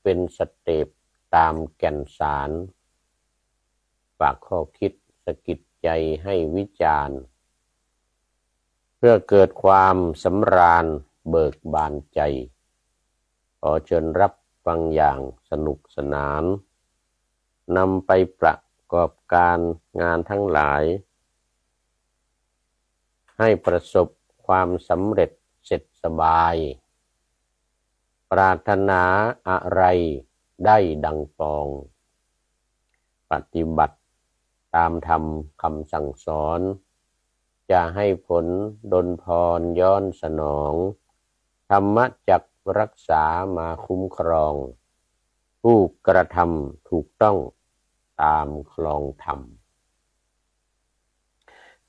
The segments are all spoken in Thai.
เป็นสเต็ปตามแก่นสารฝากข้อคิดสะกิดใจให้วิจารณ์เพื่อเกิดความสำราญเบิกบานใจขอเชิญรับฟังอย่างสนุกสนานนำไปประกอบการงานทั้งหลายให้ประสบความสำเร็จเสร็จสบายปรารถนาอะไรได้ดังปองปฏิบัติตามธรรมคำสั่งสอนจะให้ผลดลพรย้อนสนองธรรมจักรักษามาคุ้มครองผู้กระทำถูกต้องตามคลองธรรม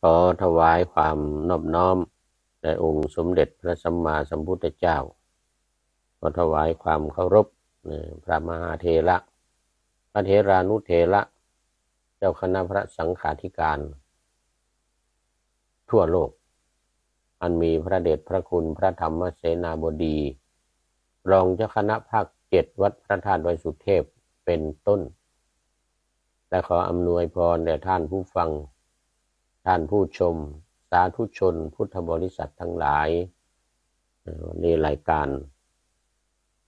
ขอถวายความนอบน้อมแด่องค์สมเด็จพระสัมมาสัมพุทธเจ้าขอถวายความเคารพพระมหาเถระพระเถรานุเถระเจ้าคณะพระสังฆาธิการทั่วโลกอันมีพระเดชพระคุณพระธรรมเสนาบดีรองเจ้าคณะภาค7วัดพระธาตุดอยสุเทพเป็นต้นและขออำนวยพรแด่ท่านผู้ฟังท่านผู้ชมสาธุชนพุทธบริษัททั้งหลายในรายการ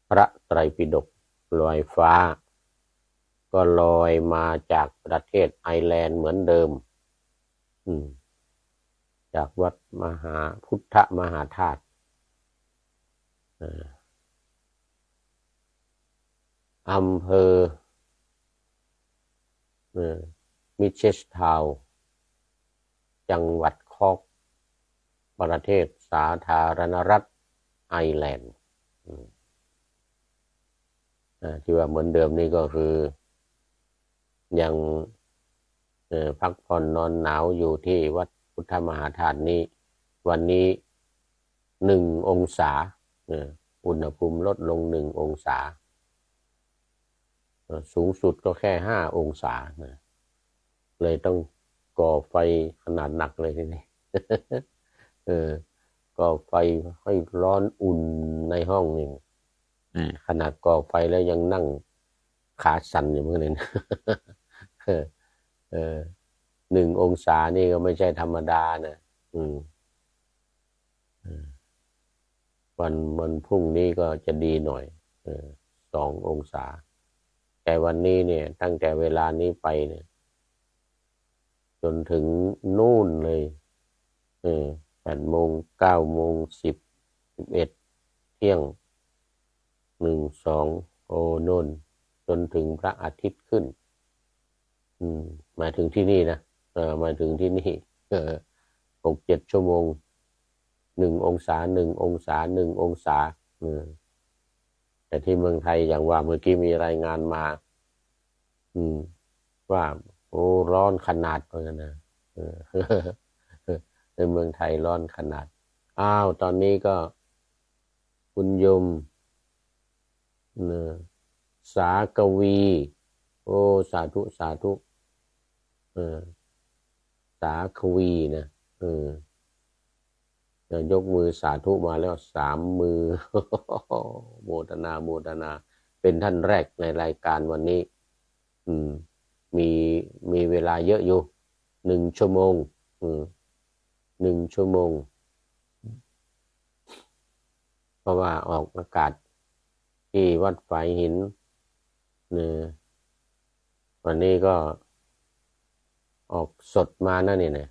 พระไตรปิฎกลอยฟ้าก็ลอยมาจากประเทศไอร์แลนด์เหมือนเดิมจากวัดมหาพุทธมหาธาตุอำเภอมิเชสทาวน์จังหวัดคอกประเทศสาธารณรัฐไอร์แลนด์ที่ว่าเหมือนเดิมนี่ก็คือยังพักผ่อนนอนหนาวอยู่ที่วัดพุทธมหาธาตุนี้วันนี้1 องศาอุณหภูมิลดลง1 องศาสูงสุดก็แค่5 องศาเลยต้องก่อไฟขนาดหนักเลยทีนี้ก่อไฟให้ร้อนอุ่นในห้องนี่ขนาดก่อไฟแล้วยังนั่งขาสั่นอยู่เหมือนกัน1 องศานี่ก็ไม่ใช่ธรรมดานะวันพรุ่งนี้ก็จะดีหน่อย2 องศาแต่วันนี้เนี่ยตั้งแต่เวลานี้ไปเนี่ยจนถึงนู่นเลย8 โมง 9 โมง 10 11 เที่ยง1 2โอ้นู่นจนถึงพระอาทิตย์ขึ้นหมายถึงที่นี่นะหมายถึงที่นี่6-7 ชั่วโมง1 องศา1 องศา1 องศาแต่ที่เมืองไทยอย่างว่าเมื่อกี้มีรายงานมาว่าโอ้ร้อนขนาดเหมือนกันนะในเมืองไทยร้อนขนาดตอนนี้ก็คุณยมสากวีโอ้สาธุสาธุสาควีนะยกมือสาธุมาแล้ว3 มือ โมทนาโมทนาเป็นท่านแรกในรายการวันนี้มีเวลาเยอะอยู่1 ชั่วโมง1 ชั่วโมงเพราะว่าออกอากาศที่วัดฝายหินวันนี้ก็ออกสดมานั่นนี่นะ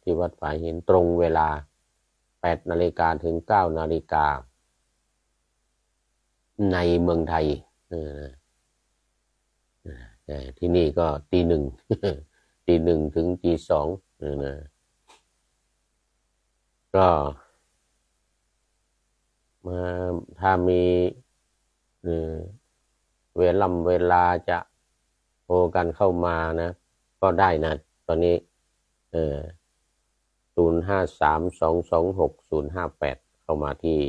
ที่วัดฝายหินตรงเวลา8 นาฬิกาถึง 9 นาฬิกาในเมืองไทยแต่ที่นี่ก็ตี 1 ตี 1ถึงตี 2ก็มาถ้ามีเวลาจะโทรกันเข้ามานะก็ได้นะตอนนี้0532260058เข้ามาที่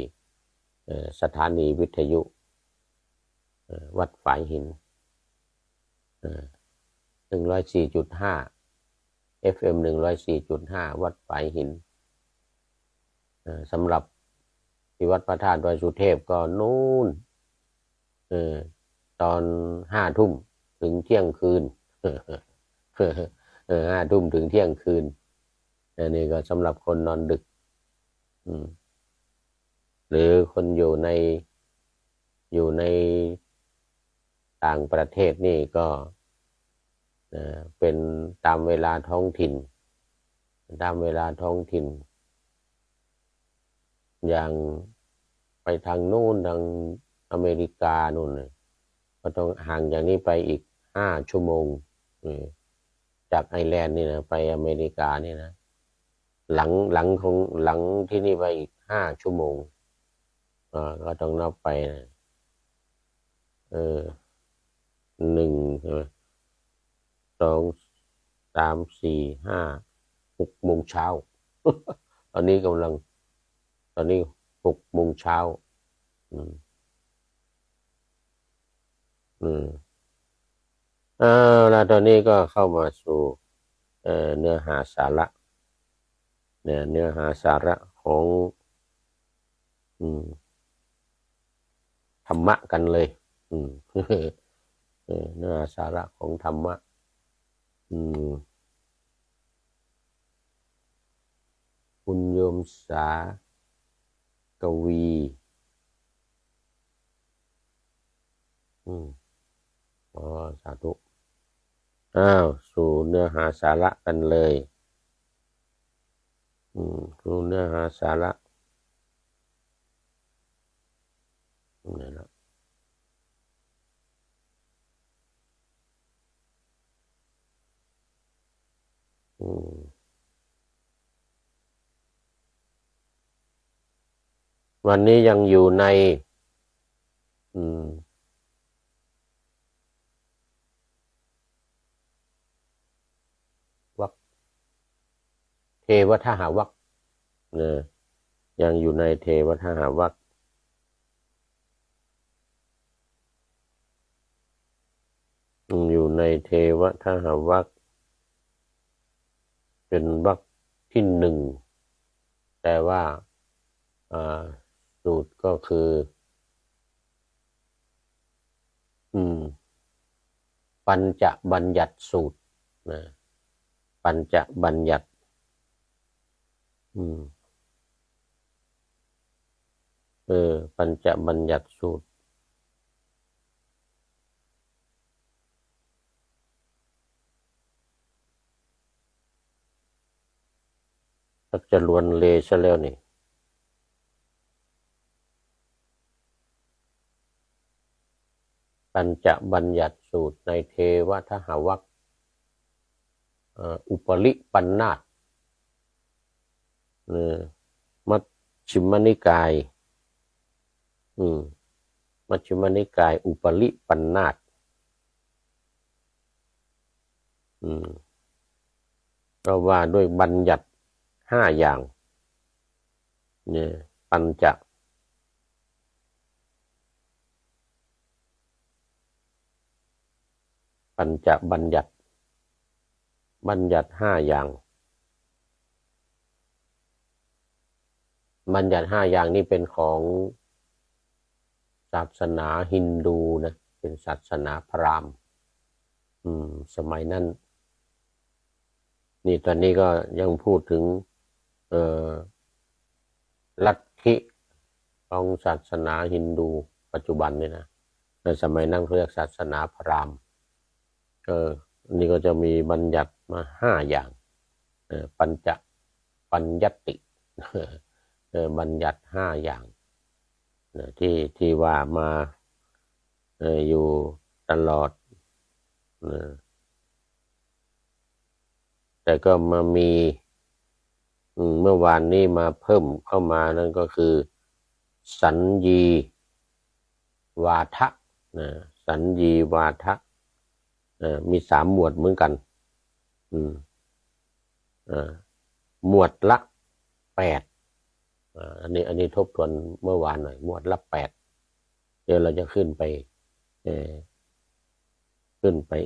สถานีวิทยุวัดฝายหิน104.5 FM 104.5วัดฝายหินสำหรับที่วัดพระธาตุดอยสุเทพก็นู่น ตอน5 ทุ่มถึงเที่ยงคืน5 ทุ่มถึงเที่ยงคืนอันนี้ก็สำหรับคนนอนดึกหรือคนอยู่ในต่างประเทศนี่ก็เป็นตามเวลาท้องถิ่นอย่างไปทางนู้นทางอเมริกานู่นก็ต้องห่างจากนี้ไปอีก5 ชั่วโมงจากไอร์แลนด์นี่นะไปอเมริกานี่นะหลังที่นี่ไปอีก5 ชั่วโมงก็ต้องนับไปนะ1 2 3 4 5 6 โมงเช้า ตอนนี้6 โมงเช้าแล้วตอนนี้ก็เข้ามาสู่เนื้อหาสาระเนื้อหาสาระของธรรมะกันเลยเนื้อหาสาระของธรรมะคุณโยมสากวีสาธุสู่เนื้อหาสาระกันเลยสู่เนื้อหาสาระนี่นะวันนี้ยังอยู่ในวรรคเทวทหวรรคยังอยู่ในเทวทหวรรคอยู่ในเทวทหวรรคเป็นวรรคที่1แต่ว่าสูตรก็คือปัญจบัญญัติสูตรปัญจบัญญัติปัญจบัญญัติสูตรจะลวนเลซะแล้วนี่ปัญจบัญญัติสูตรในเทวทหวรรคอุปริปันธาตมัชฌิมนิกายมัชฌิมนิกายอุปริปันธาตก็ว่าด้วยบัญญัติ5 อย่างปัญจบัญญัติ5 อย่างบัญญัติ5 อย่างนี้เป็นของศาสนาฮินดูนะเป็นศาสนาพราหมณ์สมัยนั้นนี่ตอนนี้ก็ยังพูดถึงลัทธิของศาสนาฮินดูปัจจุบันนี่นะในสมัยนั้นเรียกศาสนาพราหมณ์นี่ก็จะมีบัญญัติมา5 อย่างปัญญัติบัญญัติ5 อย่างที่ว่ามาอยู่ตลอดแต่ก็มามีเมื่อวานนี้มาเพิ่มเข้ามานั่นก็คือสัญญีวาทะสัญญีวาทะมี3 หมวดเหมือนกันหมวดละ 8อันนี้ทบทวนเมื่อวานหน่อยหมวดละ 8เดี๋ยวเราจะขึ้นไป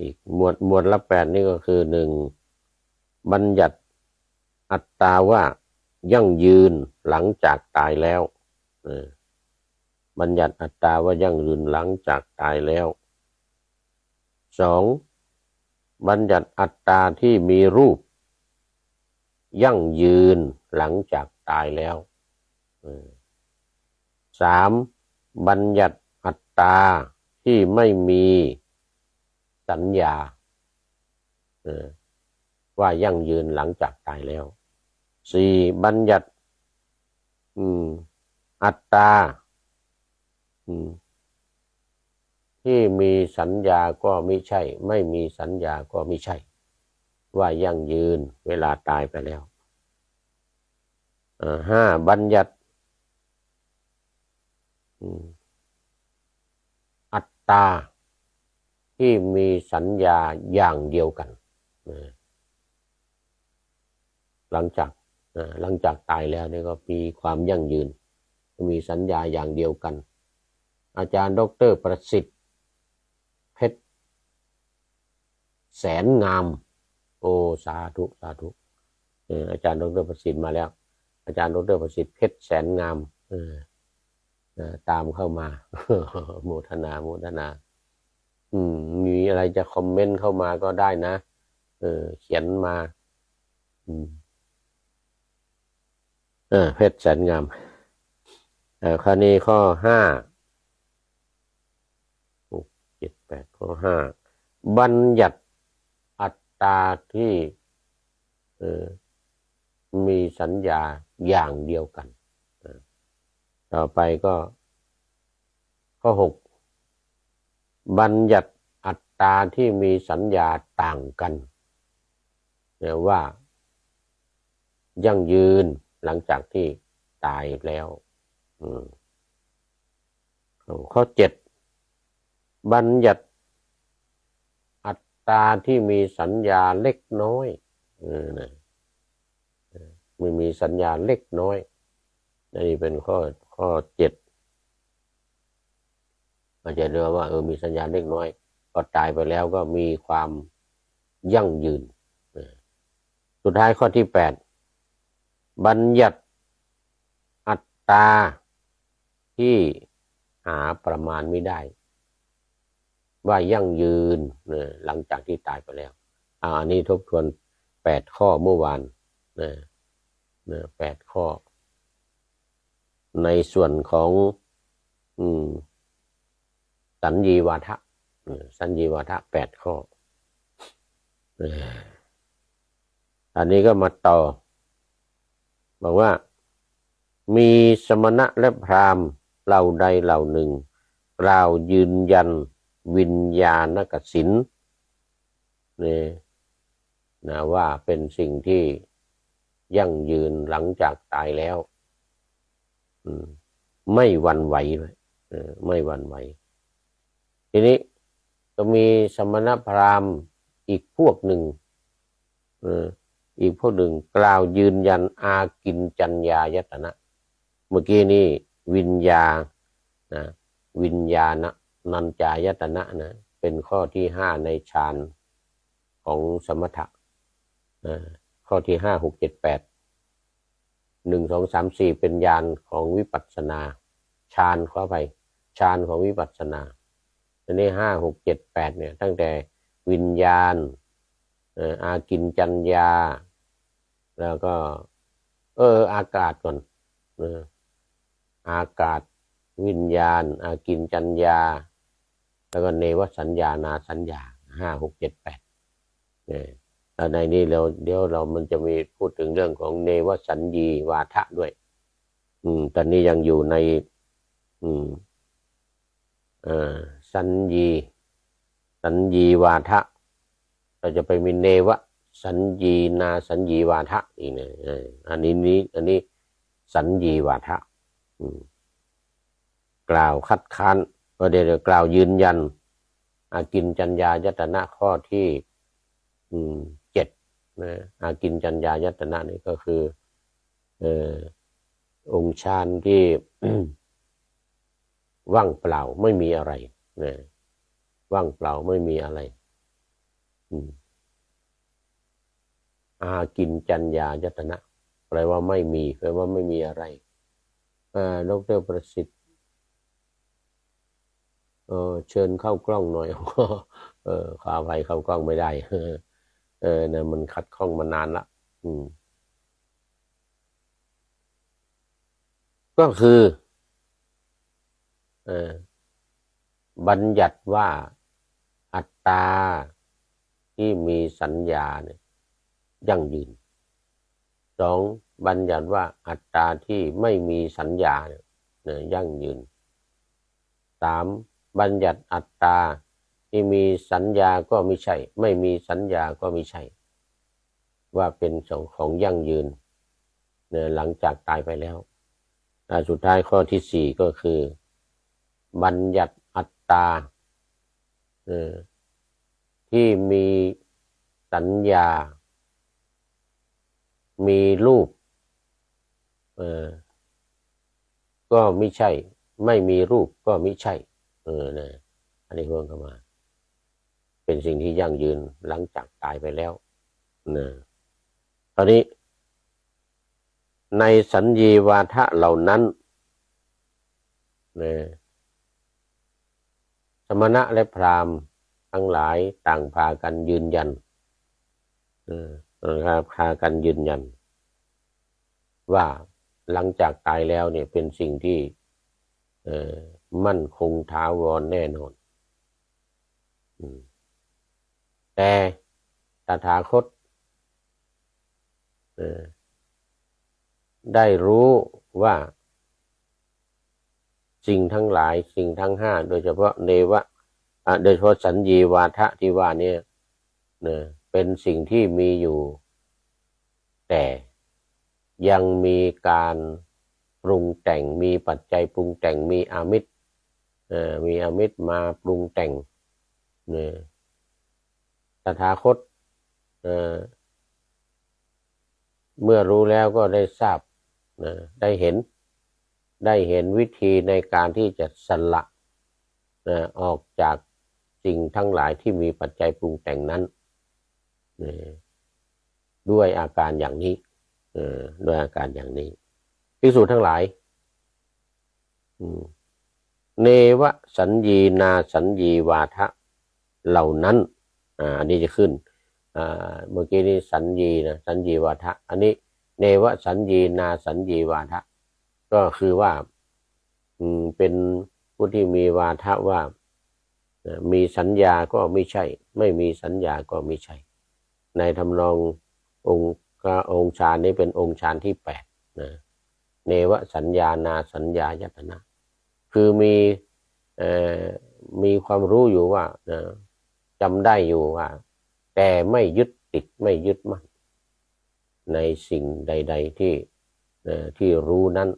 อีกหมวดละ 8นี่ก็คือ1บัญญัติอัตตาว่ายั่งยืนหลังจากตายแล้วบัญญัติอัตตาว่ายั่งยืนหลังจากตายแล้ว สองบัญญัติอัตตาที่มีรูปยั่งยืนหลังจากตายแล้วสามบัญญัติอัตตาที่ไม่มีสัญญาว่ายั่งยืนหลังจากตายแล้วสี่บัญญัติอัตตาที่มีสัญญาก็ไม่ใช่ไม่มีสัญญาก็ไม่ใช่ว่ายั่งยืนเวลาตายไปแล้วห้าบัญญัติอัตตาที่มีสัญญาอย่างเดียวกันหลังจากตายแล้วนี่ก็มีความยั่งยืนมีสัญญาอย่างเดียวกันอาจารย์ดร.ประสิทธิ์เพชรแสนงามโอสาธุสาธุอาจารย์ดร.ประสิทธิ์มาแล้วอาจารย์ดร.ประสิทธิ์เพชรแสนงามตามเข้ามาโมทนามีอะไรจะคอมเมนต์เข้ามาก็ได้นะเขียนมาเพชรแสนงามคราวนี้ข้อห้า7 8ข้อห้าบัญญัติอัตตาที่มีสัญญาอย่างเดียวกันต่อไปก็ข้อหกบัญญัติอัตตาที่มีสัญญาต่างกันว่ายั่งยืนหลังจากที่ตายแล้วข้อเจ็ดบัญญัติอัตตาที่มีสัญญาเล็กน้อยไม่มีสัญญาเล็กน้อยนี่เป็นข้อเจ็ดมันจะเรียกว่ามีสัญญาเล็กน้อยก็ตายไปแล้วก็มีความยั่งยืนสุดท้ายข้อที่แปดบัญญัติอัตตาที่หาประมาณไม่ได้ว่ายั่งยืนหลังจากที่ตายไปแล้วอันนี้ทบทวน8ข้อเมื่อวาน8ข้อในส่วนของสัญญีวาทะ8ข้ออันนี้ก็มาต่อบอกว่ามีสมณะและพราหมณ์เหล่าใดเหล่าหนึ่งกล่าวยืนยันวิญญาณกสิณนะว่าเป็นสิ่งที่ยั่งยืนหลังจากตายแล้วไม่หวั่นไหวเลยไม่หวั่นไหวทีนี้ก็มีสมณพราหมณ์อีกพวกหนึ่งกล่าวยืนยันอากินจัญญายตนะเมื่อกี้นี้วิญญาณนัญจายตนะนะเป็นข้อที่5ในฌานของสมถะข้อที่5 6 7 8 1 2 3 4เป็นญาณของวิปัสสนาฌานเข้าไปฌานของวิปัสสนาอันนี้5 6 7 8เนี่ยตั้งแต่วิญญาณอากินจัญญาแล้วก็อากาศก่อนอากาศวิญญาณอากินจัญญาแล้วก็เนวสัญญานาสัญญา5 6 7 8ในนี้เดี๋ยวเรามันจะมีพูดถึงเรื่องของเนวสัญญีวาทะด้วยตอนนี้ยังอยู่ในสัญญีวาทะเราจะไปมีเนวสัญญีนาสัญญีวาทะอีกเนี่ยอันนี้สัญญีวาทะกล่าวคัดค้านเดี๋ยวกล่าวยืนยันอากินจัญญายตนะข้อที่7นะอากินจัญญายตนะนี่ก็คือองค์ฌานที่ ว่างเปล่าไม่มีอะไรนะว่างเปล่าไม่มีอะไรอากินจัญญายตนะแปลว่าไม่มีแปลว่าไม่มีอะไรดร.ประสิทธิ์เชิญเข้ากล้องหน่อย ขออภัยเข้ากล้องไม่ได้เนี่ยมันขัดข้องมานานละก็คือบัญญัติว่าอัตตาที่มีสัญญาเนี่ยยั่งยืนสองบัญญัติว่าอัตตาที่ไม่มีสัญญาเนี่ยยั่งยืนสามบัญญัติอัตตาที่มีสัญญาก็ไม่ใช่ไม่มีสัญญาก็ไม่ใช่ว่าเป็นของยั่งยืนเนี่ยหลังจากตายไปแล้วสุดท้ายข้อที่สี่ก็คือบัญญัติอัตตาที่มีสัญญามีรูปก็ไม่ใช่ไม่มีรูปก็ไม่ใช่นะอันนี้เพิ่มเข้ามาเป็นสิ่งที่ยั่งยืนหลังจากตายไปแล้วนะตอนนี้ในสัญญีวาทะเหล่านั้นนะสมณะและพราหมณ์ทั้งหลายต่างพากันยืนยันพากันยืนยันว่าหลังจากตายแล้วเนี่ยเป็นสิ่งที่มั่นคงถาวรแน่นอนแต่ตถาคตได้รู้ว่าสิ่งทั้งหลายสิ่งทั้งห้าโดยเฉพาะโดยเฉพาะสัญญีวาทะที่ว่านี้เป็นสิ่งที่มีอยู่แต่ยังมีการปรุงแต่งมีปัจจัยปรุงแต่งมีอามิตรมาปรุงแต่งตถาคตเมื่อรู้แล้วก็ได้ทราบได้เห็นวิธีในการที่จะสละออกจากสิ่งทั้งหลายที่มีปัจจัยปรุงแต่งนั้นด้วยอาการอย่างนี้ด้วยอาการอย่างนี้ภิกษุทั้งหลายเนวสัญญีนาสัญญีวาทะเหล่านั้นอันนี้จะขึ้นเมื่อกี้นี้สัญญีนะสัญญีวาทะอันนี้เนวสัญญีนาสัญญีวาทะก็คือว่าเป็นผู้ที่มีวาทะว่ามีสัญญาก็ไม่ใช่ไม่มีสัญญาก็ไม่ใช่ในทำนององค์ฌานนี้เป็นองค์ฌานที่8นะเนวสัญญานาสัญญายตนะคือมีความรู้อยู่ว่าจำได้อยู่ว่าแต่ไม่ยึดติดไม่ยึดมั่นในสิ่งใดๆที่รู้นั้น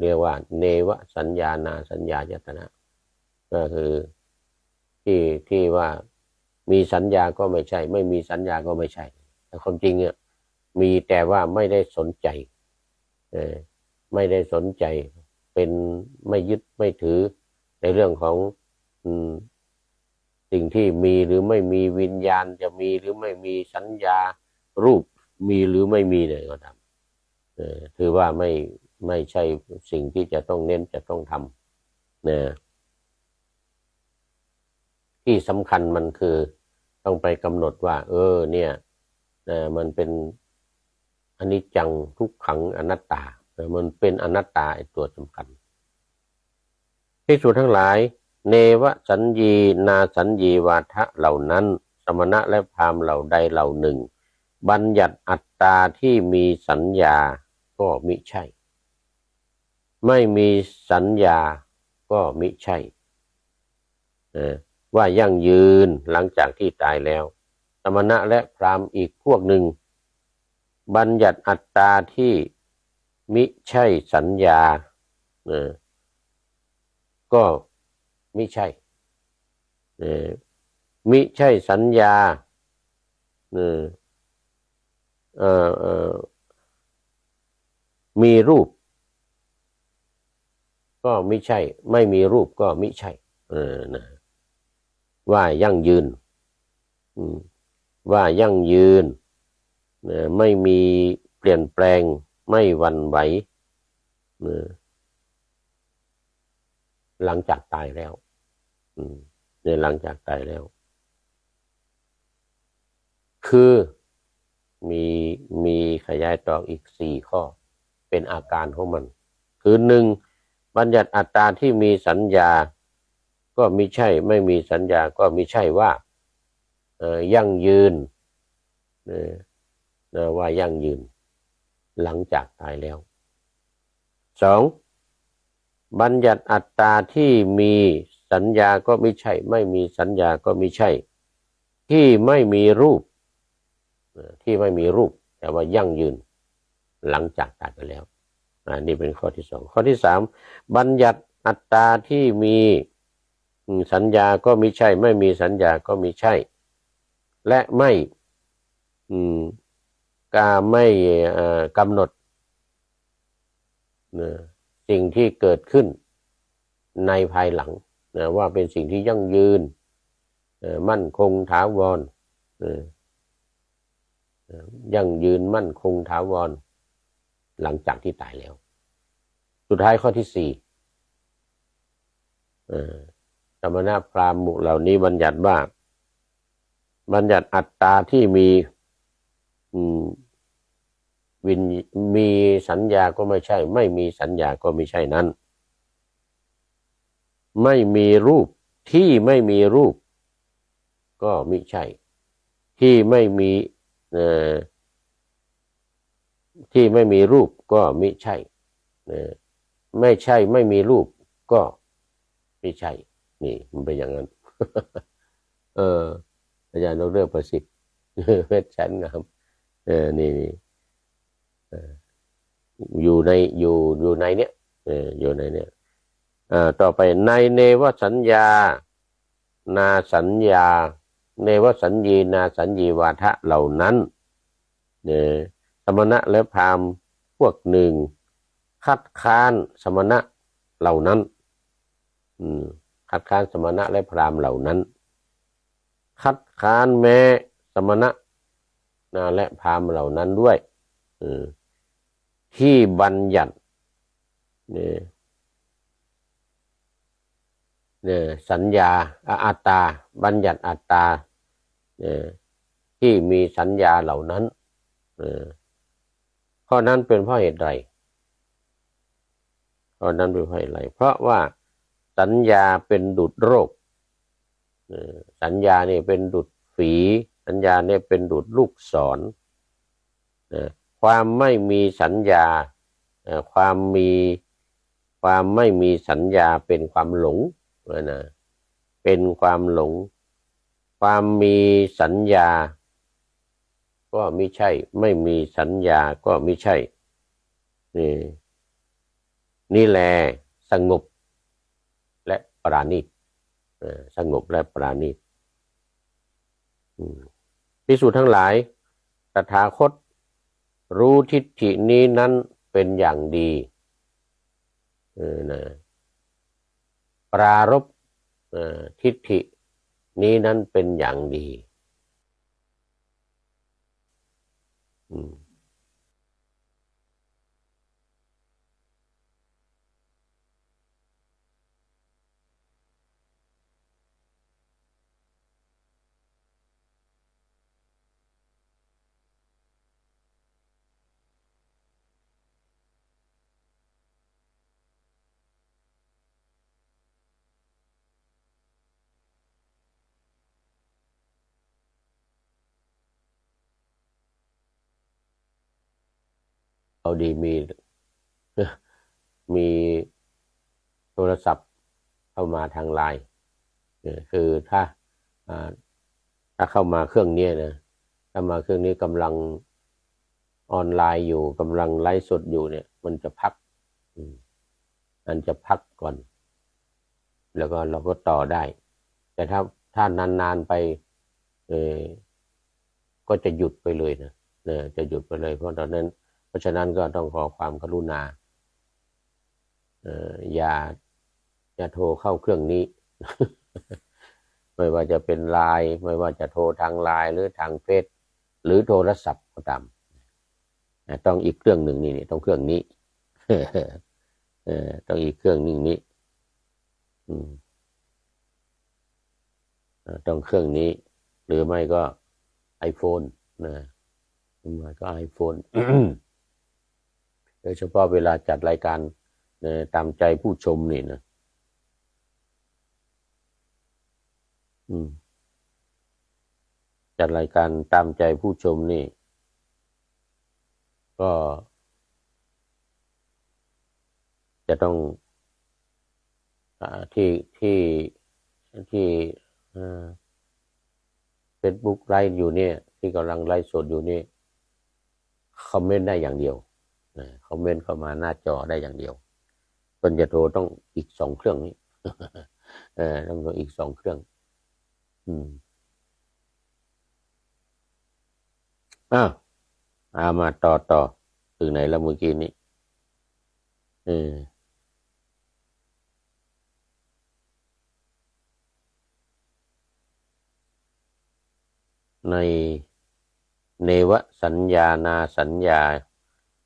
เรียกว่าเนวสัญญานาสัญญายตนะก็คือที่ว่ามีสัญญาก็ไม่ใช่ไม่มีสัญญาก็ไม่ใช่แต่ความจริงมีแต่ว่าไม่ได้สนใจไม่ได้สนใจเป็นไม่ยึดไม่ถือในเรื่องของสิ่งที่มีหรือไม่มีวิญญาณจะมีหรือไม่มีสัญญารูปมีหรือไม่มีเลยก็ทำถือว่าไม่ใช่สิ่งที่จะต้องเน้นจะต้องทำที่สำคัญมันคือต้องไปกำหนดว่าเนี่ยมันเป็นอนิจจังทุกขังอนัตตามันเป็นอนัตตาไอ้ตัวสำคัญภิกษุทั้งหลายเนวสัญญีนาสัญญีวาทะเหล่านั้นสมณะและพราหมณ์เหล่าใดเหล่าหนึ่งบัญญัติอัตตาที่มีสัญญาก็มิใช่ไม่มีสัญญาก็มิใช่ว่ายั่งยืนหลังจากที่ตายแล้วสมณะและพราหมณ์อีกพวกหนึ่งบัญญัติอัตตาที่มิใช่สัญญาก็มิใช่มิใช่สัญญามีรูปก็มิใช่ไม่มีรูปก็มิใช่ว่ายั่งยืนว่ายั่งยืนไม่มีเปลี่ยนแปลงไม่หวั่นไหวหลังจากตายแล้วในหลังจากตายแล้ว คือมีมีขยายต่ออีก4 ข้อเป็นอาการของมันคือ1บัญญัติอัตตาที่มีสัญญาก็มิใช่ไม่มีสัญญาก็มิใช่ว่ายั่งยืนว่ายั่งยืนหลังจากตายแล้ว2บัญญัติอัตตาที่มีสัญญาก็ไม่ใช่ไม่มีสัญญาก็ไม่ใช่ที่ไม่มีรูปแต่ว่ายั่งยืนหลังจากตายไปแล้วนี่เป็นข้อที่2ข้อที่3บัญญัติอัตตาที่มีสัญญาก็ไม่ใช่ไม่มีสัญญาก็ไม่ใช่และไม่กำหนดสิ่งที่เกิดขึ้นในภายหลังว่าเป็นสิ่งที่ยั่งยืนมั่นคงถาวรยั่งยืนมั่นคงถาวรหลังจากที่ตายแล้วสุดท้ายข้อที่4สมณพราหมณ์หมู่เหล่านี้บัญญัติว่าบัญญัติอัตตาที่มีสัญญาก็ไม่ใช่ไม่มีสัญญาก็ไม่ใช่นั้นไม่มีรูปที่ไม่มีรูปก็ไม่ใช่ที่ไม่มีรูปก็ไม่ใช่ไม่ใช่ไม่มีรูปก็ไม่ใช่นี่มันเป็นอย่างนั้นอาจารย์ดร.ประสิทธิ์เพชรชั้นงามนี่อยู่ในเนี้ยอยู่ในเนี้ยต่อไปในเนวสัญญานาสัญญาเนวสัญญีนาสัญญีวาทะเหล่านั้นสมณะและพราหมณ์พวกหนึ่งคัดค้านสมณะเหล่านั้นคัดค้านสมณะและพราหมณ์เหล่านั้นคัดค้านแม้สมณะและพราหมณ์เหล่านั้นด้วยที่บัญญัติสัญญาอัตตาบัญญัติอัตตาที่มีสัญญาเหล่านั้นเพราะนั้นเป็นเพราะเหตุใดเพราะนั้นเป็นเพราะเหตุไรเพราะว่าสัญญาเป็นดุจโรคสัญญาเนี่ยเป็นดุจฝีสัญญาเนี่ยเป็นดุจลูกศรความไม่มีสัญญาความไม่มีสัญญาเป็นความหลงเป็นความหลงความมีสัญญาก็ไม่ใช่ไม่มีสัญญาก็ไม่ใช่นี่แหละสงบและปราณีตสงบและปราณีตภิกษุทั้งหลายตถาคตรู้ทิฏฐินี้นั้นเป็นอย่างดีปรารภทิฏฐินี้นั้นเป็นอย่างดีเอาดีมีโทรศัพท์เข้ามาทางไลน์คือถ้าเข้ามาเครื่องนี้นะถ้ามาเครื่องนี้กำลังออนไลน์อยู่กำลังไลฟ์สดอยู่เนี่ยมันจะพักก่อนแล้วก็เราก็ต่อได้แต่ถ้านานๆไปก็จะหยุดไปเลยนะจะหยุดไปเลยเพราะฉะนั้นก็ต้องขอความกรุณาอย่าโทรเข้าเครื่องนี้ ไม่ว่าจะเป็นไลน์ไม่ว่าจะโทรทางไลน์หรือทางเฟซหรือโทรศัพท์ก็ตามต้องอีกเครื่องหนึ่งนี่ต้องเครื่องนี้ ต้องอีกเครื่องหนึ่งนี้ต้องเครื่องนี้หรือไม่ก็ iPhone นะมาก็ iPhone โดยเฉพาะเวลาจัดรายการตามใจผู้ชมนี่นะจัดรายการตามใจผู้ชมนี่ก็จะต้องที่Facebook ไลฟ์อยู่เนี่ยที่กำลังไลฟ์สดอยู่นี่คอมเมนต์ได้อย่างเดียวคอมเมนต์เข้ามาหน้าจอได้อย่างเดียวปริญญาโทต้องอีก2 เครื่องนี้ต้องอีก2 เครื่องมาต่อถึงไหนแล้วเมื่อกี้นี้ในเนวสัญญานาสัญญา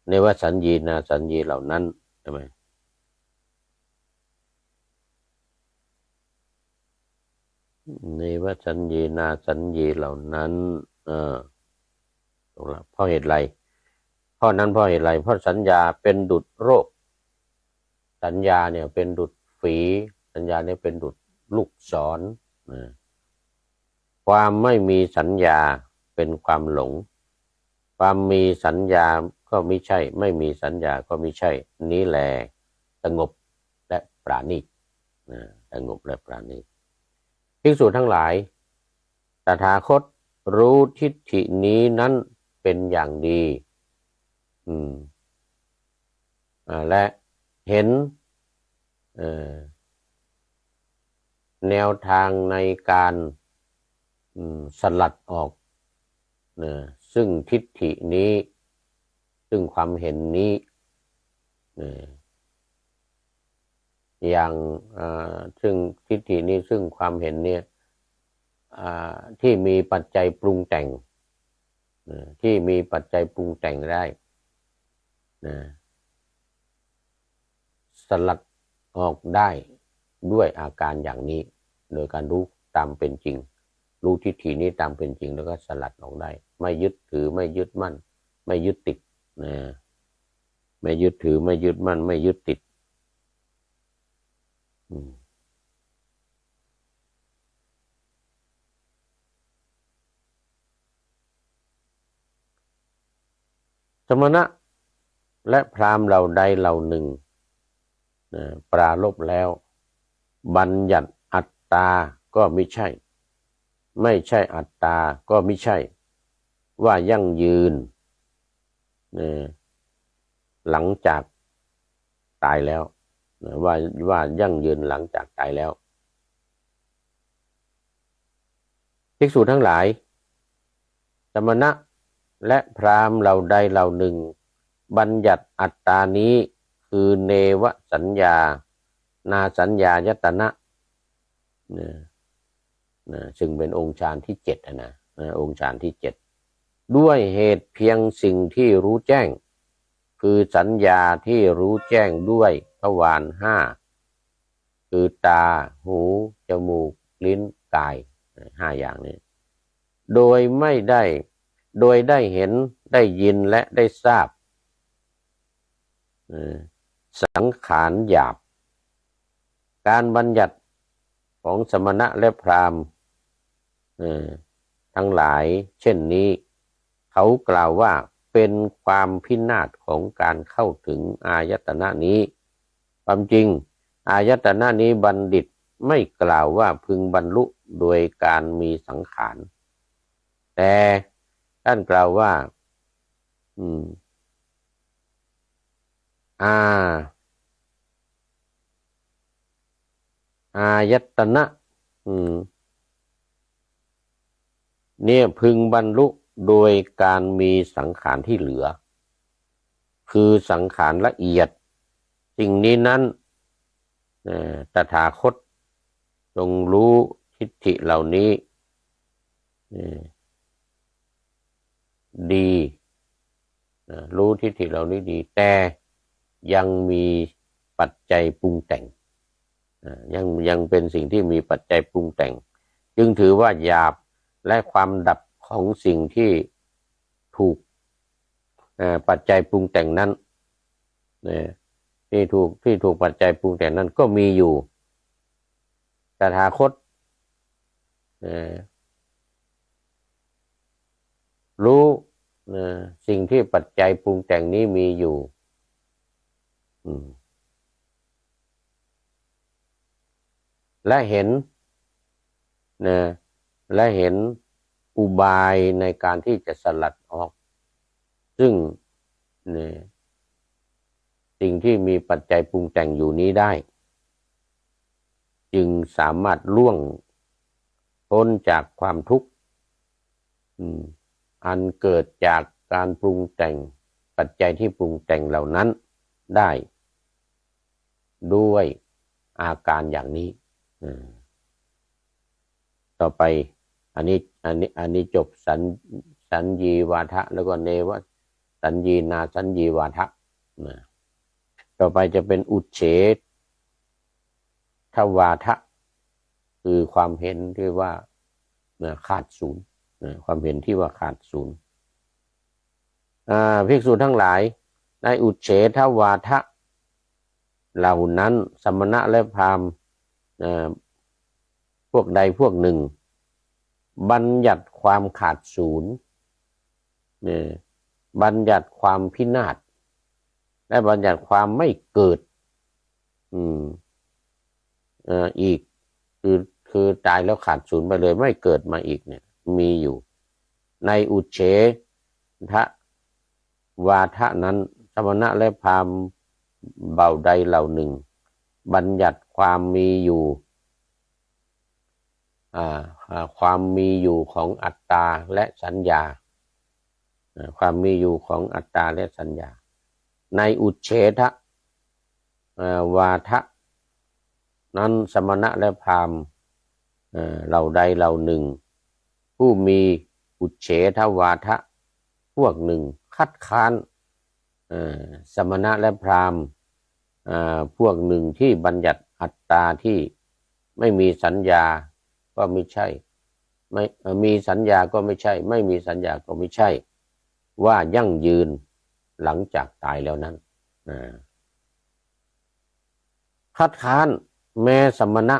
เนวสัญญีนาสัญญีเหล่านั้นใช่ไหมเนวสัญญีนาสัญญีเหล่านั้นเพราะเหตุไรเพราะเหตุไรเพราะสัญญาเป็นดุจโรคสัญญาเนี่ยเป็นดุจฝีสัญญาเนี่ยเป็นดุจลูกศรความไม่มีสัญญาเป็นความหลงความมีสัญญาก็ไม่ใช่ไม่มีสัญญาก็ไม่ใช่นี้แลสงบและปราณีตสงบและปราณีตภิกษุทั้งหลายตถาคตรู้ทิฏฐินี้นั้นเป็นอย่างดีและเห็นแนวทางในการสลัดออกซึ่งทิฏฐินี้ซึ่งความเห็นนี้อย่างซึ่งทิฏฐินี้ซึ่งความเห็นเนี่ยที่มีปัจจัยปรุงแต่งที่มีปัจจัยปรุงแต่งได้สลัดออกได้ด้วยอาการอย่างนี้โดยการรู้ตามเป็นจริงรู้ทิฏฐินี้ตามเป็นจริงแล้วก็สลัดออกได้ไม่ยึดถือไม่ยึดมั่นไม่ยึดติดไม่ยึดถือไม่ยึดมั่นไม่ยึดติดสมณะและพราหมณ์เหล่าใดเหล่าหนึ่งปรารภแล้วบัญญัติอัตตาก็ไม่ใช่อัตตาก็ไม่ใช่ว่ายั่งยืนหลังจากตายแล้วว่ายั่งยืนหลังจากตายแล้วภิกษุทั้งหลายสมณะและพราหมณ์เหล่าใดเหล่าหนึ่งบัญญัติอัตตานี้คือเนวสัญญานาสัญญายตนะซึ่งเป็นองค์ฌานที่7องค์ฌานที่7ด้วยเหตุเพียงสิ่งที่รู้แจ้งคือสัญญาที่รู้แจ้งด้วยทวาร5คือตาหูจมูกลิ้นกาย5อย่างนี้โดยได้เห็นได้ยินและได้ทราบสังขารหยาบการบัญญัติของสมณะและพราหมณ์ทั้งหลายเช่นนี้เขากล่าวว่าเป็นความพินาศของการเข้าถึงอายตนะนี้ความจริงอายตนะนี้บัณฑิตไม่กล่าวว่าพึงบรรลุโดยการมีสังขารแต่ท่านกล่าวว่าอายตนะเนี่ยพึงบรรลุโดยการมีสังขารที่เหลือคือสังขารละเอียดสิ่งนี้นั้นตถาคตจงรู้ทิฏฐิเหล่านี้ดีรู้ทิฏฐิเหล่านี้ดีแต่ยังมีปัจจัยปรุงแต่งยังเป็นสิ่งที่มีปัจจัยปรุงแต่งจึงถือว่าหยาบและความดับข ของสิ่งที่ถูกปัจจัยปรุงแต่งนั้นที่ถูกปัจจัยปรุงแต่งนั้นก็มีอยู่ตถาคตรู้สิ่งที่ปัจจัยปรุงแต่งนี้มีอยู่และเห็นและเห็นอุบายในการที่จะสลัดออกซึ่งสิ่งที่มีปัจจัยปรุงแต่งอยู่นี้ได้จึงสามารถล่วงพ้นจากความทุกข์อันเกิดจากการปรุงแต่งปัจจัยที่ปรุงแต่งเหล่านั้นได้ด้วยอาการอย่างนี้ต่อไปอันนี้จบสัญญีวาทะแล้วก็เนวสัญญีนาสัญญีวาทะต่อไปจะเป็นอุเฉทวาทะคือความเห็นที่ว่าขาดศูนย์ความเห็นที่ว่าขาดศูนย์ภิกษุทั้งหลายในอุเฉทวาทะเหล่านั้นสมณะและพราหมณ์พวกใดพวกหนึ่งบัญญัติความขาดศูนย์บัญญัติความพินาศและบัญญัติความไม่เกิดอีกคือตายแล้วขาดศูนย์ไปเลยไม่เกิดมาอีกเนี่ยมีอยู่ในอุเฉทวาทะนั้นสมณะและพราหมณ์เบาใดเหล่าหนึ่งบัญญัติความมีอยู่ความมีอยู่ของอัตตาและสัญญาความมีอยู่ของอัตตาและสัญญาในอุเฉทวาทะนั้นสมณะและพราหมณ์เหล่าใดเหล่าหนึ่งผู้มีอุเฉทวาทะพวกหนึ่งคัดค้านสมณะและพราหมณ์พวกหนึ่งที่บัญญัติอัตตาที่ไม่มีสัญญาก็ไม่ใช่ไม่มีสัญญาก็ไม่ใช่ไม่มีสัญญาก็ไม่ใช่ว่ายั่งยืนหลังจากตายแล้วนั้นคัดค้านแม้สมณะ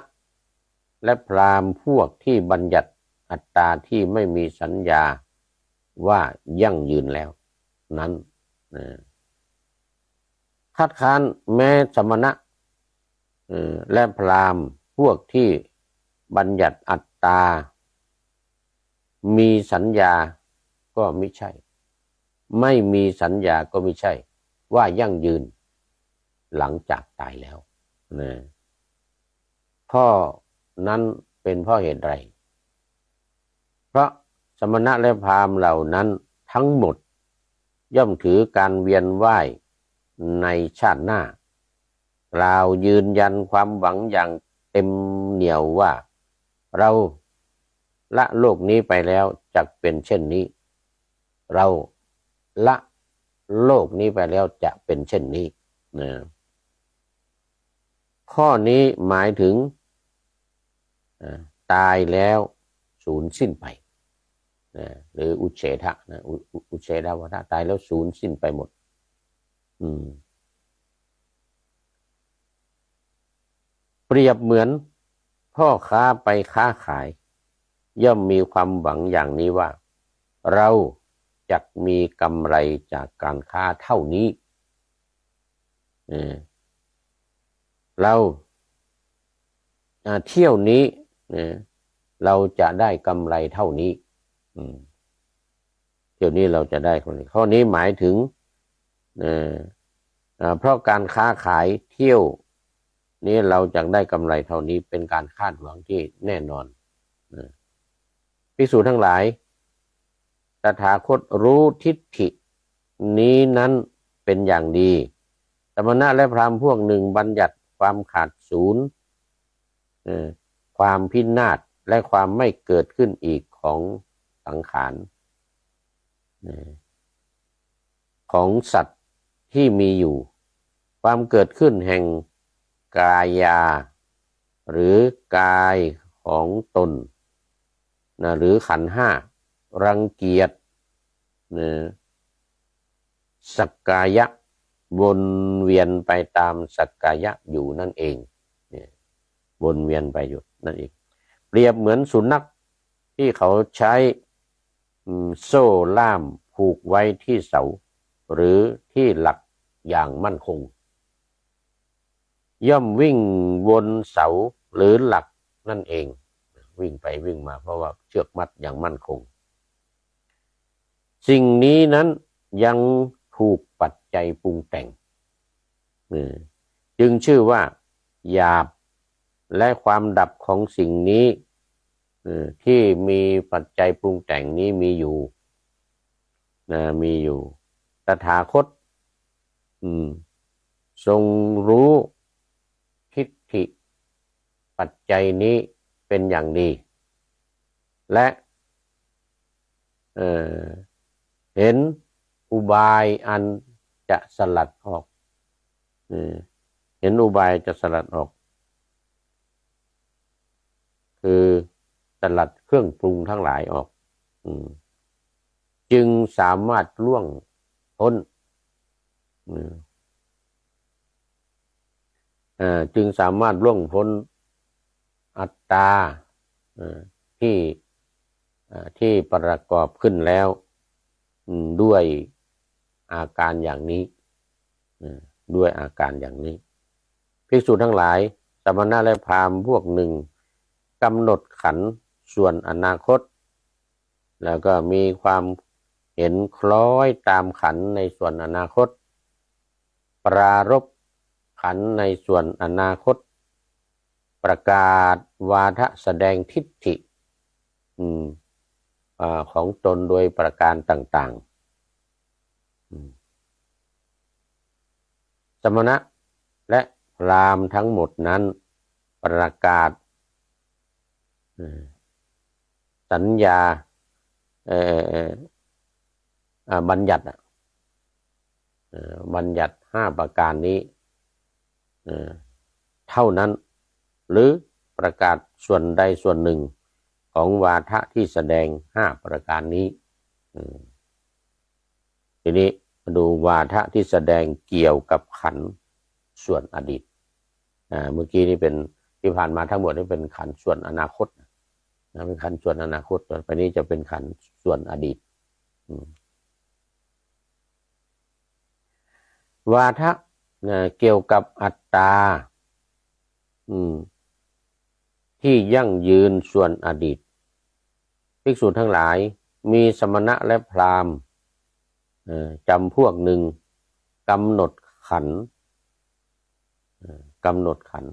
และพราหมณ์พวกที่บัญญัติอัตตาที่ไม่มีสัญญาว่ายั่งยืนแล้วนั้นคัดค้านแม้สมณะและพราหมณ์พวกที่บัญญัติอัตตามีสัญญาก็ไม่ใช่ไม่มีสัญญาก็ไม่ใช่ว่ายั่งยืนหลังจากตายแล้วข้อนั้นเป็นเพราะเหตุใดเพราะสมณะและพราหมณ์เหล่านั้นทั้งหมดย่อมถือการเวียนว่ายในชาติหน้ากล่าวยืนยันความหวังอย่างเต็มเหนี่ยวว่าเราละโลกนี้ไปแล้วจะเป็นเช่นนี้เราละโลกนี้ไปแล้วจะเป็นเช่นนี้ข้อนี้หมายถึงตายแล้วสูญสิ้นไปหรืออุเฉทะอุเฉทวาทะตายแล้วสูญสิ้นไปหมดเปรียบเหมือนพ่อค้าไปค้าขายย่อมมีความหวังอย่างนี้ว่าเราจะมีกำไรจากการค้าเท่านี้เราเที่ยวนี้เราจะได้กำไรเท่านี้เที่ยวนี้เราจะได้คนนี้ข้อนี้หมายถึงเพราะการค้าขายเที่ยวนี้เราจะได้กำไรเท่านี้เป็นการคาดหวังที่แน่นอนภิกษุทั้งหลายตถาคตรู้ทิฏฐินี้นั้นเป็นอย่างดีสมณะและพราหมณ์พวกหนึ่งบัญญัติความขาดศูนย์ความพินาศและความไม่เกิดขึ้นอีกของสังขารของสัตว์ที่มีอยู่ความเกิดขึ้นแห่งกายาหรือกายของตนหรือขันธ์ห้า รังเกียจสักกายะวนเวียนไปตามสักกายะอยู่นั่นเองวนเวียนไปอยู่นั่นเองเปรียบเหมือนสุนัขที่เขาใช้โซ่ล่ามผูกไว้ที่เสาหรือที่หลักอย่างมั่นคงย่อมวิ่งวนเสาหรือหลักนั่นเองวิ่งไปวิ่งมาเพราะว่าเชือกมัดอย่างมั่นคงสิ่งนี้นั้นยังถูกปัจจัยปรุงแต่งจึงชื่อว่าหยาบและความดับของสิ่งนี้ที่มีปัจจัยปรุงแต่งนี้มีอยู่มีอยู่ตถาคตทรงรู้ทิฏฐิปัจจัยนี้เป็นอย่างดีและเห็นอุบายอันจะสลัดออกเห็นอุบายจะสลัดออกคือสลัดเครื่องปรุงทั้งหลายออกจึงสามารถล่วงพ้นจึงสามารถล่วงพ้นอัตตาที่ประกอบขึ้นแล้วด้วยอาการอย่างนี้ด้วยอาการอย่างนี้ภิกษุทั้งหลายสมณะและพราหมณ์พวกหนึ่งกำหนดขันธ์ส่วนอนาคตแล้วก็มีความเห็นคล้อยตามขันธ์ในส่วนอนาคตปรารภขันธ์ในส่วนอนาคตประกาศวาทะแสดงทิฏฐิของตนโดยประการต่างๆสมณะและพราหมณ์ทั้งหมดนั้นประกาศสัญญาบัญญัติ5ประการนี้เท่านั้นหรือประกาศส่วนใดส่วนหนึ่งของวาทะที่แสดง5ประการนี้ทีนี้มาดูวาทะที่แสดงเกี่ยวกับขันธ์ส่วนอดีตเมื่อกี้นี่เป็นที่ผ่านมาทั้งหมดนี่เป็นขันธ์ส่วนอนาคตเป็นขันธ์ส่วนอนาคตต่อไปนี้จะเป็นขันธ์ส่วนอดีตวาทะเกี่ยวกับอัตตาที่ยั่งยืนส่วนอดีตภิกษุทั้งหลายมีสมณะและพราหมณ์จำพวกหนึ่งกำหนดขันธ์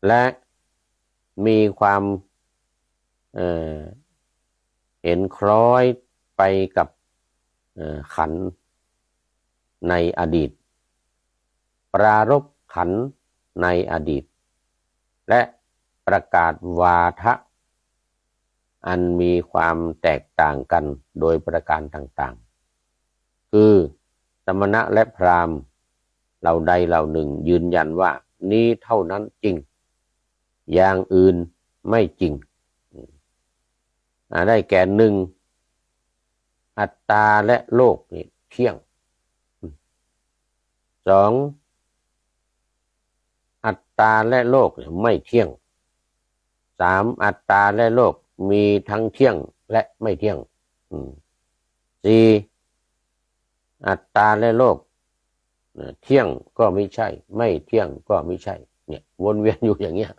และมีความเห็นคล้อยไปกับขันธ์ในอดีตปรารภขันธ์ในอดีตและประกาศวาทะอันมีความแตกต่างกันโดยประการต่างๆคือสมณะและพราหมณ์เหล่าใดเหล่าหนึ่งยืนยันว่านี้เท่านั้นจริงอย่างอื่นไม่จริงได้แก่หนึ่งอัตตาและโลกนี่เที่ยง2อัตตาและโลกไม่เที่ยง3อัตตาและโลกมีทั้งเที่ยงและไม่เที่ยง4อัตตาและโลกเที่ยงก็ไม่ใช่ไม่เที่ยงก็ไม่ใช่เนี่ยวนเวียนอยู่อย่างเงี้ย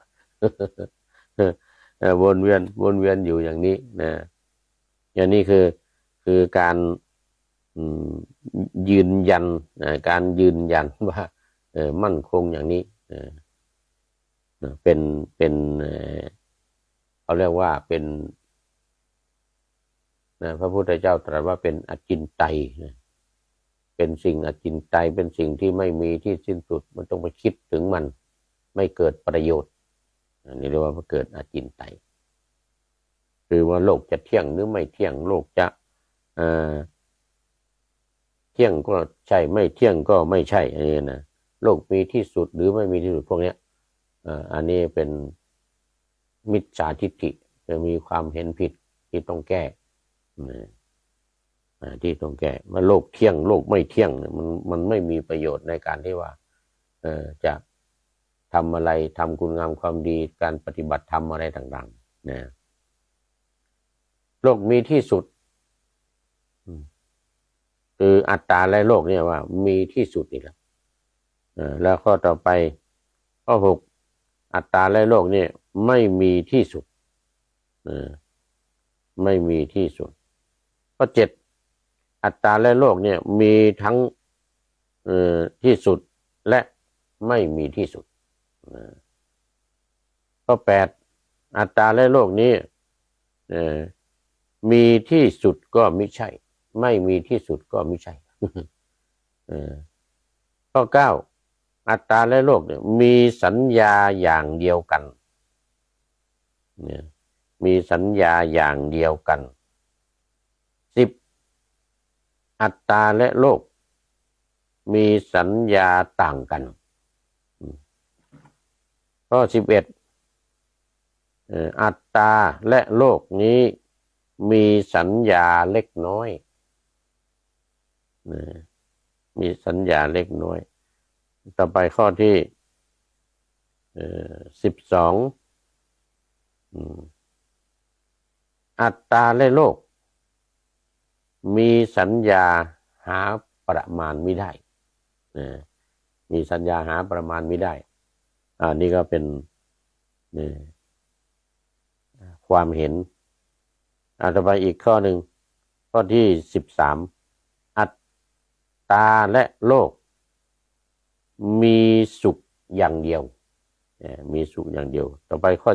วนเวียนอยู่อย่างนี้นะอย่างนี้คือการยืนยันการยืนยันว่ามั่นคงอย่างนี้เป็นเขาเรียกว่าเป็นพระพุทธเจ้าตรัสว่าเป็นอจินไตยเป็นสิ่งอจินไตยเป็นสิ่งที่ไม่มีที่สิ้นสุดมันต้องไปคิดถึงมันไม่เกิดประโยชน์นี่เรียกว่าเกิดอจินไตยคือว่าโลกจะเที่ยงหรือไม่เที่ยงโลกจะเที่ยงก็ใช่ไม่เที่ยงก็ไม่ใช่อันนี้นะโลกมีที่สุดหรือไม่มีที่สุดพวกนี้อันนี้เป็นมิจฉาทิฏฐิจะมีความเห็นผิด ที่ต้องแก้นะที่ต้องแก้ว่าโลกเที่ยงโลกไม่เที่ยงเนี่ยมันไม่มีประโยชน์ในการที่ว่าจะทำอะไรทำคุณงามความดีการปฏิบัติธรรมอะไรต่างๆนะโลกมีที่สุดคืออัตตาและโลกเนี่ยว่ามีที่สุดนี่แหละแล้วข้อต่อไปข้อ6อัตตาและโลกเนี่ยไม่มีที่สุดไม่มีที่สุดข้อ7อัตตาและโลกเนี่ยมีทั้งที่สุดและไม่มีที่สุดข้อ8อัตตาและโลกนี้มีที่สุดก็ไม่ใช่ไม่มีที่สุดก็ไม่ใช่ข้อ9อัตตาและโลกเนี่ยมีสัญญาอย่างเดียวกันมีสัญญาอย่างเดียวกัน10อัตตาและโลกมีสัญญาต่างกันข้อ11อัตตาและโลกนี้มีสัญญาเล็กน้อยมีสัญญาเล็กน้อยต่อไปข้อที่12อัตตาและโลกมีสัญญาหาประมาณไม่ได้มีสัญญาหาประมาณไม่ได้นี่ก็เป็นความเห็นต่อไปอีกข้อหนึ่งข้อที่13อัตตาและโลกมีสุขอย่างเดียวมีสุขอย่างเดียวต่อไปข้อ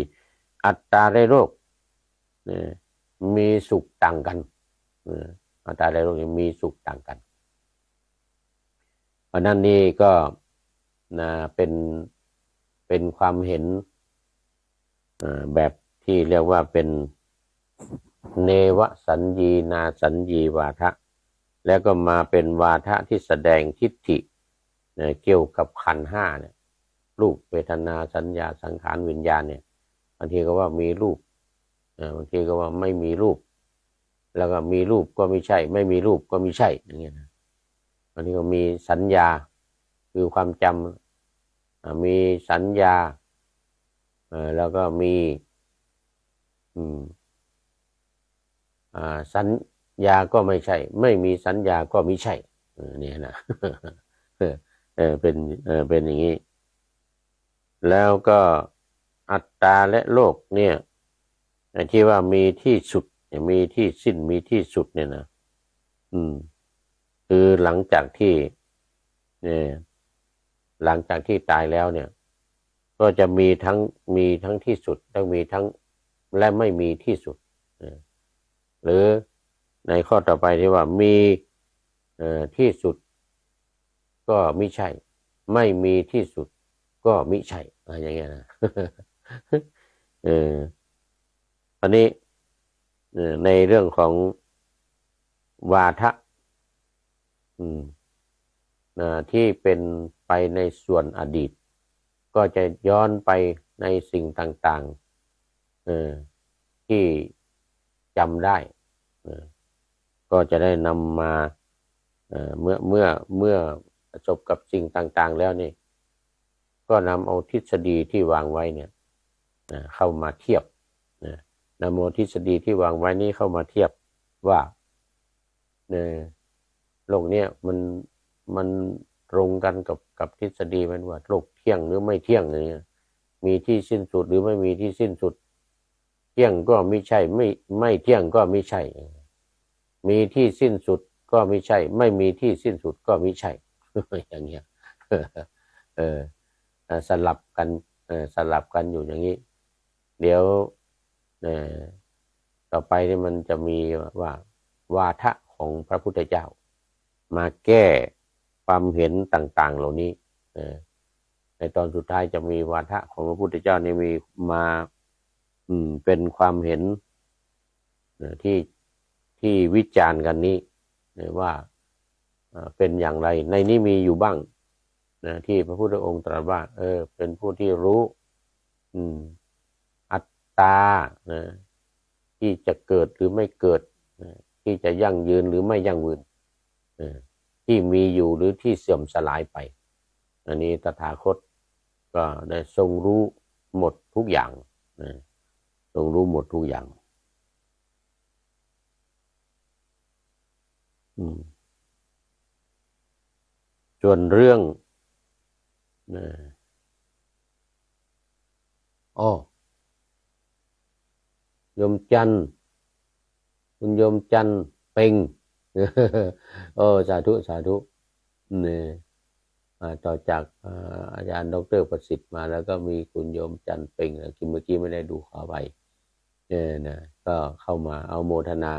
14อัตตาและโลกมีสุขต่างกันอัตตาและโลกมีสุขต่างกันเพราะนั้นนี่ก็เป็นความเห็นแบบที่เรียกว่าเป็นเนวสัญญีนาสัญญีวาทะแล้วก็มาเป็นวาทะที่แสดงทิฏฐิเกี่ยวกับขันธ์5เนี่ยรูปเวทนาสัญญาสังขารวิญญาณเนี่ยบางทีก็ว่ามีรูปบางทีก็ว่าไม่มีรูปแล้วก็มีรูปก็ไม่ใช่ไม่มีรูปก็ไม่ใช่อย่างเงี้ยนะบางทีก็มีสัญญาคือความจำมีสัญญาแล้วก็มีสัญญาก็ไม่ใช่ไม่มีสัญญาก็ไม่ใช่เนี่ยนะเป็นอย่างนี้แล้วก็อัตตาและโลกเนี่ยที่ว่ามีที่สุดมีที่สิ้นมีที่สุดเนี่ยนะคือหลังจากที่ตายแล้วเนี่ยก็จะมีทั้งที่สุดต้องมีทั้งและไม่มีที่สุดหรือในข้อต่อไปที่ว่ามีที่สุดก็ไม่ใช่ไม่มีที่สุดก็ไม่ใช่อะไรอย่างเงี้ยนะอันนี้ในเรื่องของวาทะที่เป็นไปในส่วนอดีตก็จะย้อนไปในสิ่งต่างๆที่จำได้ก็จะได้นำมาเมื่อประสบกับสิ่งต่างๆแล้วนี่ก็นำเอาทฤษฎีที่วางไว้เนี่ยเข้ามาเทียบนำเอาทฤษฎีที่วางไว้นี้เข้ามาเทียบว่าโลกเนี้ยมันตรงกันกับทฤษฎีมันว่าโลกเที่ยงหรือไม่เที่ยงอะไรเงี้ยมีที่สิ้นสุดหรือไม่มีที่สิ้นสุดเที่ยงก็ไม่ใช่ไม่เที่ยงก็ไม่ใช่มีที่สิ้นสุดก็ไม่ใช่ไม่มีที่สิ้นสุดก็ไม่ใช่อย่างเงี้ยสลับกันอยู่อย่างนี้เดี๋ยวต่อไปที่มันจะมีว่าวาทะของพระพุทธเจ้ามาแก้ความเห็นต่างๆเหล่านี้ในตอนสุดท้ายจะมีวาทะของพระพุทธเจ้านี่มีมาเป็นความเห็นที่วิจารณ์กันนี้ว่าเป็นอย่างไรในนี้มีอยู่บ้างที่พระพุทธองค์ตรัสว่าเป็นผู้ที่รู้อัตตา ที่จะเกิดหรือไม่เกิดที่จะยั่งยืนหรือไม่ยั่งยืนที่มีอยู่หรือที่เสื่อมสลายไปอันนี้ตถาคตก็ได้ทรงรู้หมดทุกอย่างทรงรู้หมดทุกอย่างส่วนเรื่องโยมจันทร์คุณโยมจันทร์เป่งสาธุสาธุเนี่ยต่อจากอาจารย์ดร.ประสิทธิ์มาแล้วก็มีคุณโยมจันทร์เป่งเมื่อกี้ไม่ได้ดูขอไปนะก็เข้ามาเอาโมทนา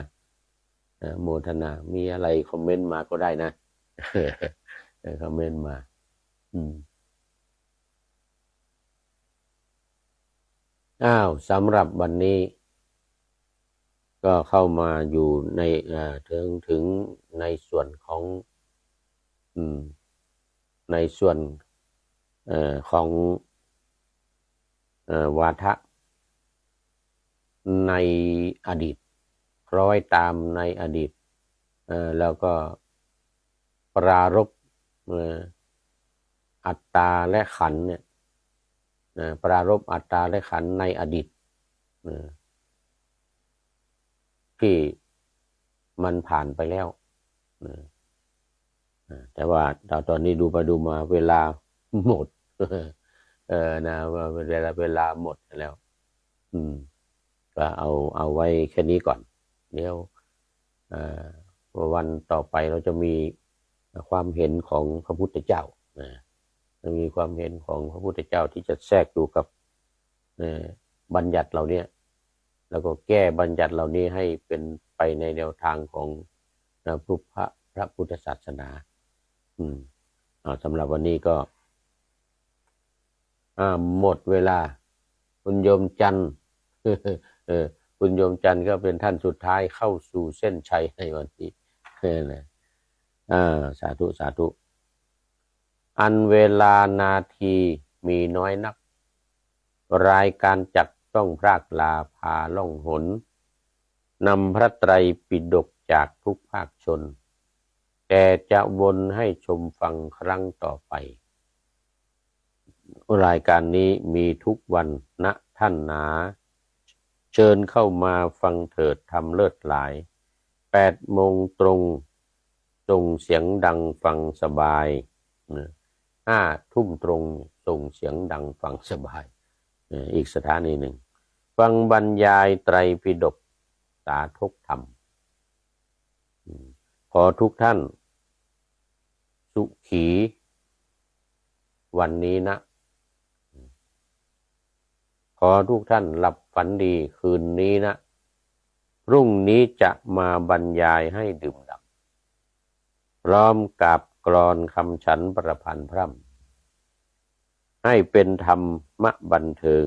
โมทนามีอะไรคอมเมนต์มาก็ได้นะคอมเมนต์มาสำหรับวันนี้ก็เข้ามาอยู่ในถึงในส่วนของในส่วนของวาทะในอดีตคล้อยตามในอดีตแล้วก็ปรารภอัตตาและขันธ์เนี่ยปรารภอัตตาและขันธ์ในอดีตที่มันผ่านไปแล้วแต่ว่าตอนนี้ดูไปดูมาเวลาหมดนะว่าเวลาหมดแล้วก็เอาไว้แค่นี้ก่อนเดี๋ยววันต่อไปเราจะมีความเห็นของพระพุทธเจ้ามีความเห็นของพระพุทธเจ้าที่จะแทรกอยู่กับบัญญัติเหล่านี้แล้วก็แก้บัญญัติเหล่านี้ให้เป็นไปในแนวทางของพระพุทธศาสนาสำหรับวันนี้ก็หมดเวลาคุณโยมจันทร์คุณโยมจันทร์ก็เป็นท่านสุดท้ายเข้าสู่เส้นชัยในวันนี้สาธุสาธุอันเวลานาทีมีน้อยนักรายการจักต้องพรากลาพาล่องหนนำพระไตรปิฎกจากทุกภาคชนแต่จะวนให้ชมฟังครั้งต่อไปรายการนี้มีทุกวันณท่านหนาเชิญเข้ามาฟังเถิดทำเลิศหลาย8 โมงตรงส่งเสียงดังฟังสบาย5 ทุ่มตรงส่งเสียงดังฟังสบายอีกสถานีหนึ่งฟังบรรยายไตรปิฎกสาธกธรรมขอทุกท่านสุขีวันนี้นะขอทุกท่านหลับฝันดีคืนนี้นะพรุ่งนี้จะมาบรรยายให้ดื่มด่ำพร้อมกับกลอนคำฉันประพันธ์พร่ำให้เป็นธรรมะบันเทิง